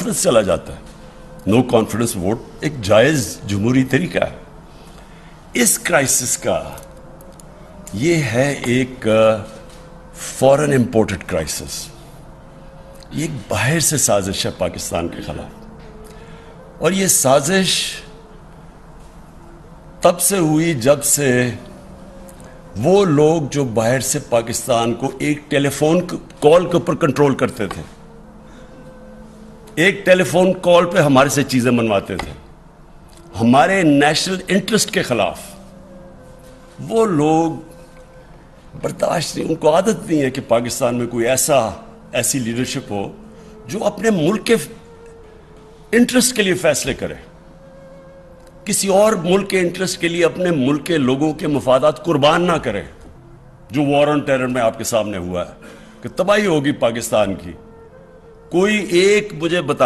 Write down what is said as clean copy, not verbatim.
Confidence चला जाता है। नो कॉन्फिडेंस वोट एक जायज़ जमहूरी तरीका है। इस क्राइसिस का ये है एक फॉरेन इंपोर्टेड क्राइसिस, ये एक बाहर से साजिश है पाकिस्तान के खिलाफ। और ये साजिश तब से हुई जब से वो लोग जो बाहर से पाकिस्तान को एक टेलीफोन कॉल के ऊपर कंट्रोल करते थे, एक टेलीफोन कॉल पे हमारे से चीज़ें मनवाते थे, हमारे नेशनल इंटरेस्ट के खिलाफ, वो लोग बर्दाश्त नहीं, उनको आदत नहीं है कि पाकिस्तान में कोई ऐसी लीडरशिप हो जो अपने मुल्क के इंटरेस्ट के लिए फैसले करे, किसी और मुल्क के इंटरेस्ट के लिए अपने मुल्क के लोगों के मफादात कुर्बान ना करे। जो वॉर ऑन टेरर में आपके सामने हुआ है कि तबाही होगी पाकिस्तान की, कोई एक मुझे बता